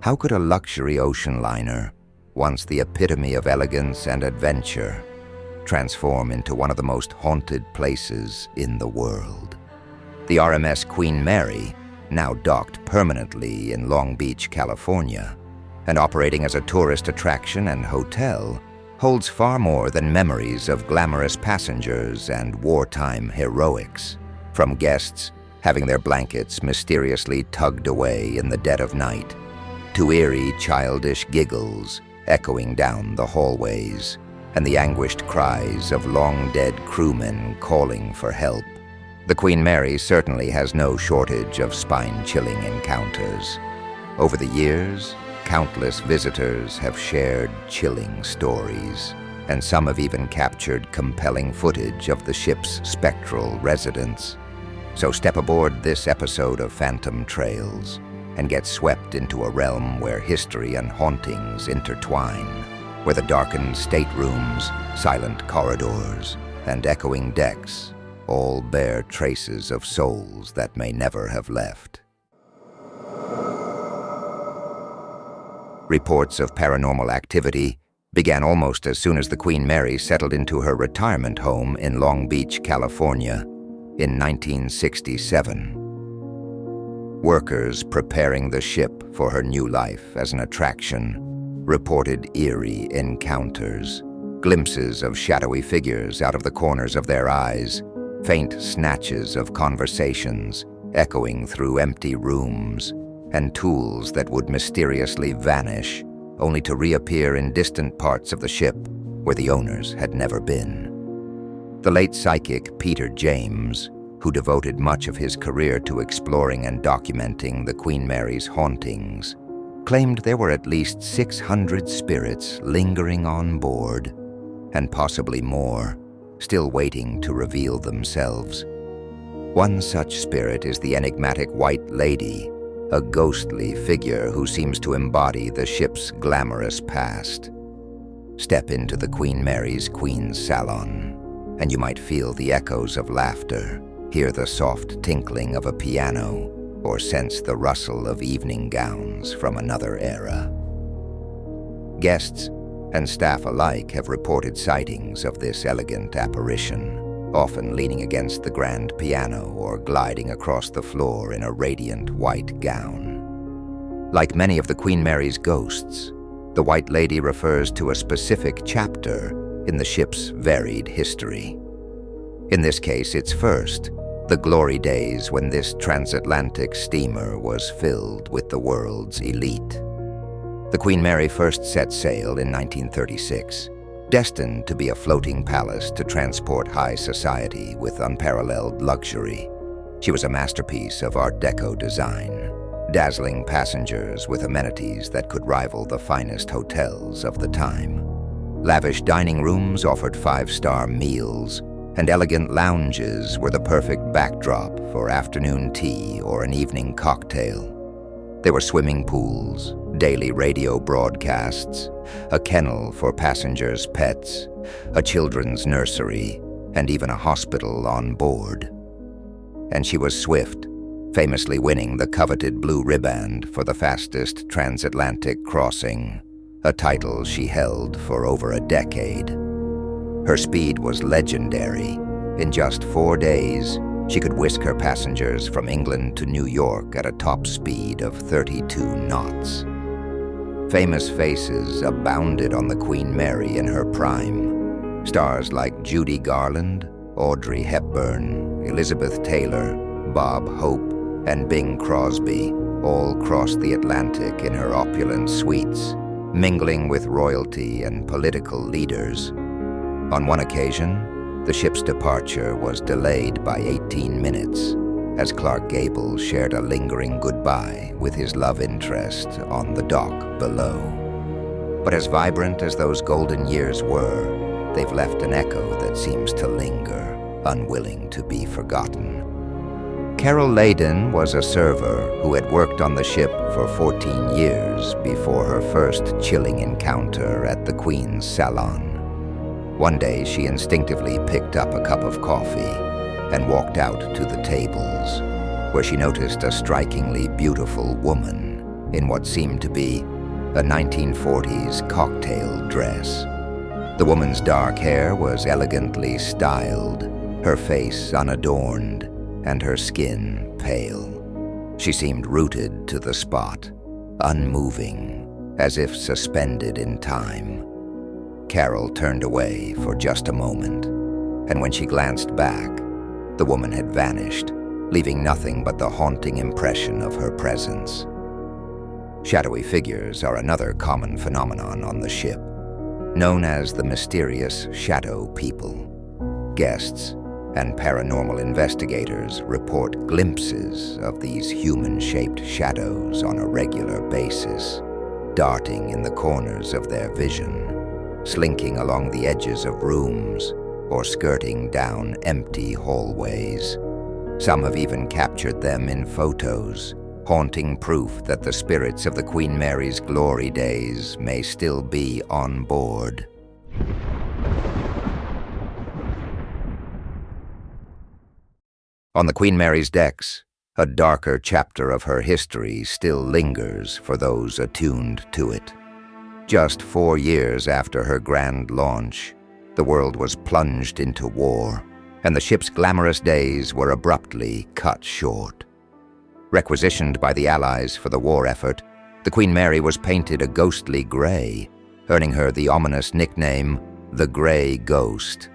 How could a luxury ocean liner, once the epitome of elegance and adventure, transform into one of the most haunted places in the world? The RMS Queen Mary, now docked permanently in Long Beach, California, and operating as a tourist attraction and hotel, holds far more than memories of glamorous passengers and wartime heroics, from guests having their blankets mysteriously tugged away in the dead of night, to eerie, childish giggles echoing down the hallways, and the anguished cries of long-dead crewmen calling for help. The Queen Mary certainly has no shortage of spine-chilling encounters. Over the years, countless visitors have shared chilling stories, and some have even captured compelling footage of the ship's spectral residents. So step aboard this episode of Phantom Trails and get swept into a realm where history and hauntings intertwine, where the darkened staterooms, silent corridors, and echoing decks all bear traces of souls that may never have left. Reports of paranormal activity began almost as soon as the Queen Mary settled into her retirement home in Long Beach, California, in 1967. Workers preparing the ship for her new life as an attraction reported eerie encounters, glimpses of shadowy figures out of the corners of their eyes, faint snatches of conversations echoing through empty rooms, and tools that would mysteriously vanish, only to reappear in distant parts of the ship where the owners had never been. The late psychic Peter James, who devoted much of his career to exploring and documenting the Queen Mary's hauntings, claimed there were at least 600 spirits lingering on board, and possibly more, still waiting to reveal themselves. One such spirit is the enigmatic White Lady, a ghostly figure who seems to embody the ship's glamorous past. Step into the Queen Mary's Queen's Salon, and you might feel the echoes of laughter, hear the soft tinkling of a piano, or sense the rustle of evening gowns from another era. Guests and staff alike have reported sightings of this elegant apparition, often leaning against the grand piano or gliding across the floor in a radiant white gown. Like many of the Queen Mary's ghosts, the White Lady refers to a specific chapter in the ship's varied history. In this case, it's first, the glory days when this transatlantic steamer was filled with the world's elite. The Queen Mary first set sail in 1936, destined to be a floating palace to transport high society with unparalleled luxury. She was a masterpiece of Art Deco design, dazzling passengers with amenities that could rival the finest hotels of the time. Lavish dining rooms offered 5-star meals, and elegant lounges were the perfect backdrop for afternoon tea or an evening cocktail. There were swimming pools, daily radio broadcasts, a kennel for passengers' pets, a children's nursery, and even a hospital on board. And she was swift, famously winning the coveted blue ribbon for the fastest transatlantic crossing, a title she held for over a decade. Her speed was legendary. In just 4 days, she could whisk her passengers from England to New York at a top speed of 32 knots. Famous faces abounded on the Queen Mary in her prime. Stars like Judy Garland, Audrey Hepburn, Elisabeth Taylor, Bob Hope, and Bing Crosby all crossed the Atlantic in her opulent suites, mingling with royalty and political leaders. On one occasion, the ship's departure was delayed by 18 minutes, as Clark Gable shared a lingering goodbye with his love interest on the dock below. But as vibrant as those golden years were, they've left an echo that seems to linger, unwilling to be forgotten. Carol Layden was a server who had worked on the ship for 14 years before her first chilling encounter at the Queen's Salon. One day, she instinctively picked up a cup of coffee and walked out to the tables, where she noticed a strikingly beautiful woman in what seemed to be a 1940s cocktail dress. The woman's dark hair was elegantly styled, her face unadorned, and her skin pale. She seemed rooted to the spot, unmoving, as if suspended in time. Carol turned away for just a moment, and when she glanced back, the woman had vanished, leaving nothing but the haunting impression of her presence. Shadowy figures are another common phenomenon on the ship, known as the mysterious shadow people. Guests and paranormal investigators report glimpses of these human-shaped shadows on a regular basis, darting in the corners of their vision, slinking along the edges of rooms, or skirting down empty hallways. Some have even captured them in photos, haunting proof that the spirits of the Queen Mary's glory days may still be on board. On the Queen Mary's decks, a darker chapter of her history still lingers for those attuned to it. Just 4 years after her grand launch, the world was plunged into war, and the ship's glamorous days were abruptly cut short. Requisitioned by the Allies for the war effort, the Queen Mary was painted a ghostly gray, earning her the ominous nickname, the Grey Ghost.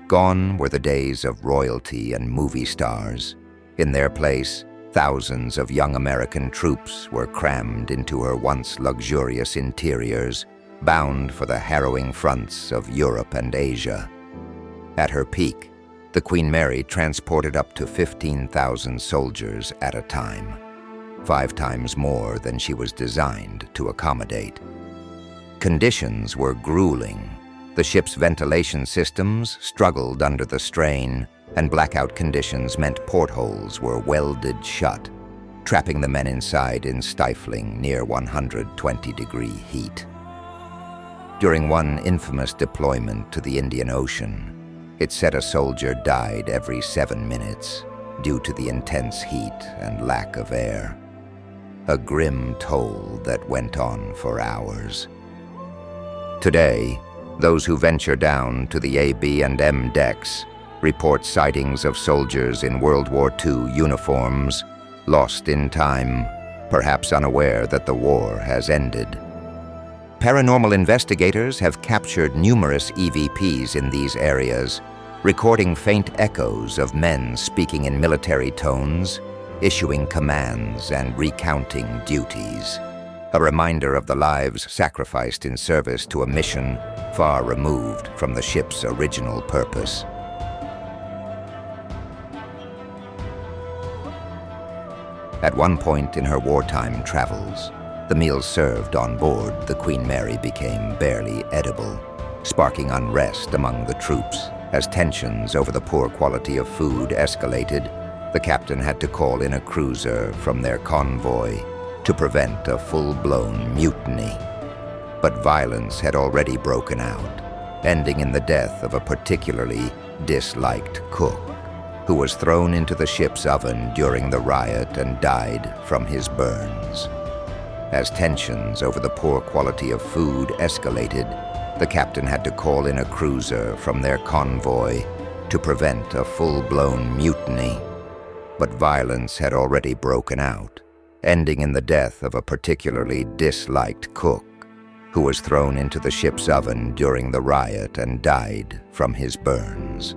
Gone were the days of royalty and movie stars. In their place, thousands of young American troops were crammed into her once luxurious interiors, bound for the harrowing fronts of Europe and Asia. At her peak, the Queen Mary transported up to 15,000 soldiers at a time, 5 times more than she was designed to accommodate. Conditions were grueling. The ship's ventilation systems struggled under the strain, and blackout conditions meant portholes were welded shut, trapping the men inside in stifling near 120-degree heat. During one infamous deployment to the Indian Ocean, it said a soldier died every 7 minutes due to the intense heat and lack of air. A grim toll that went on for hours. Today, those who venture down to the A, B, and M decks report sightings of soldiers in World War II uniforms, lost in time, perhaps unaware that the war has ended. Paranormal investigators have captured numerous EVPs in these areas, recording faint echoes of men speaking in military tones, issuing commands and recounting duties. A reminder of the lives sacrificed in service to a mission far removed from the ship's original purpose. At one point in her wartime travels, the meals served on board the Queen Mary became barely edible, sparking unrest among the troops. As tensions over the poor quality of food escalated, the captain had to call in a cruiser from their convoy to prevent a full-blown mutiny. But violence had already broken out, ending in the death of a particularly disliked cook, who was thrown into the ship's oven during the riot and died from his burns. As tensions over the poor quality of food escalated, the captain had to call in a cruiser from their convoy to prevent a full-blown mutiny. But violence had already broken out, ending in the death of a particularly disliked cook, who was thrown into the ship's oven during the riot and died from his burns.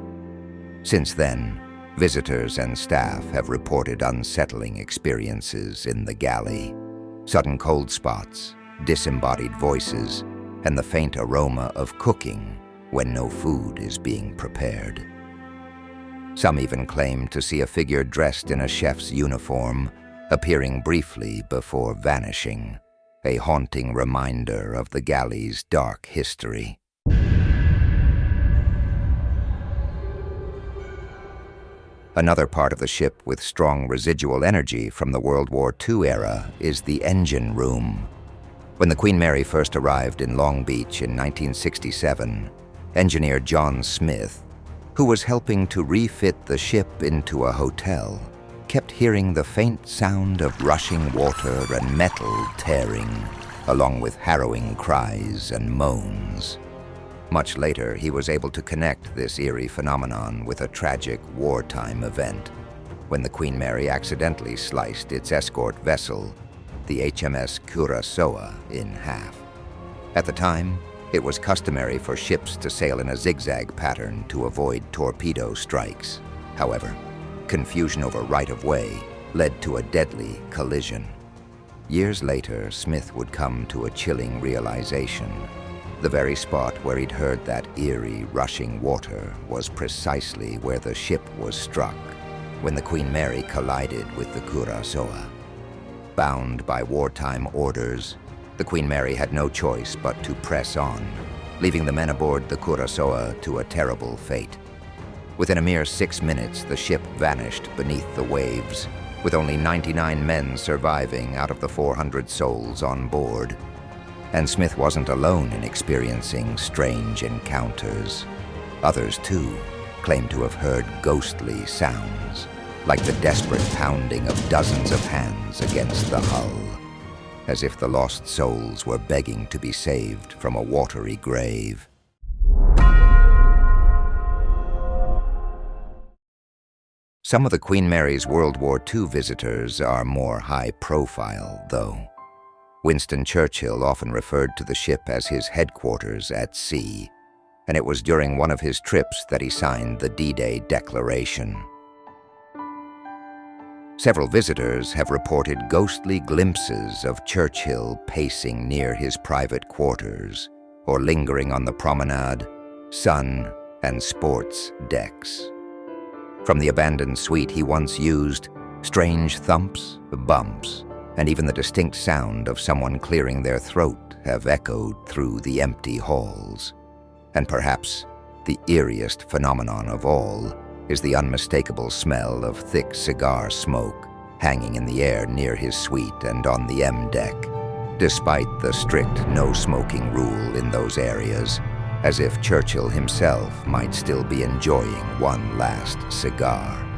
Since then, visitors and staff have reported unsettling experiences in the galley. Sudden cold spots, disembodied voices, and the faint aroma of cooking when no food is being prepared. Some even claim to see a figure dressed in a chef's uniform, appearing briefly before vanishing, a haunting reminder of the galley's dark history. Another part of the ship with strong residual energy from the World War II era is the engine room. When the Queen Mary first arrived in Long Beach in 1967, engineer John Smith, who was helping to refit the ship into a hotel, kept hearing the faint sound of rushing water and metal tearing, along with harrowing cries and moans. Much later, he was able to connect this eerie phenomenon with a tragic wartime event, when the Queen Mary accidentally sliced its escort vessel, the HMS Curaçao, in half. At the time, it was customary for ships to sail in a zigzag pattern to avoid torpedo strikes. However, confusion over right-of-way led to a deadly collision. Years later, Smith would come to a chilling realization. The very spot where he'd heard that eerie, rushing water was precisely where the ship was struck when the Queen Mary collided with the Curaçao. Bound by wartime orders, the Queen Mary had no choice but to press on, leaving the men aboard the Curaçao to a terrible fate. Within a mere 6 minutes, the ship vanished beneath the waves, with only 99 men surviving out of the 400 souls on board. And Smith wasn't alone in experiencing strange encounters. Others, too, claimed to have heard ghostly sounds, like the desperate pounding of dozens of hands against the hull, as if the lost souls were begging to be saved from a watery grave. Some of the Queen Mary's World War II visitors are more high-profile, though. Winston Churchill often referred to the ship as his headquarters at sea, and it was during one of his trips that he signed the D-Day Declaration. Several visitors have reported ghostly glimpses of Churchill pacing near his private quarters or lingering on the promenade, sun, and sports decks. From the abandoned suite he once used, strange thumps, bumps, and even the distinct sound of someone clearing their throat have echoed through the empty halls. And perhaps the eeriest phenomenon of all is the unmistakable smell of thick cigar smoke hanging in the air near his suite and on the M deck, despite the strict no-smoking rule in those areas, as if Churchill himself might still be enjoying one last cigar.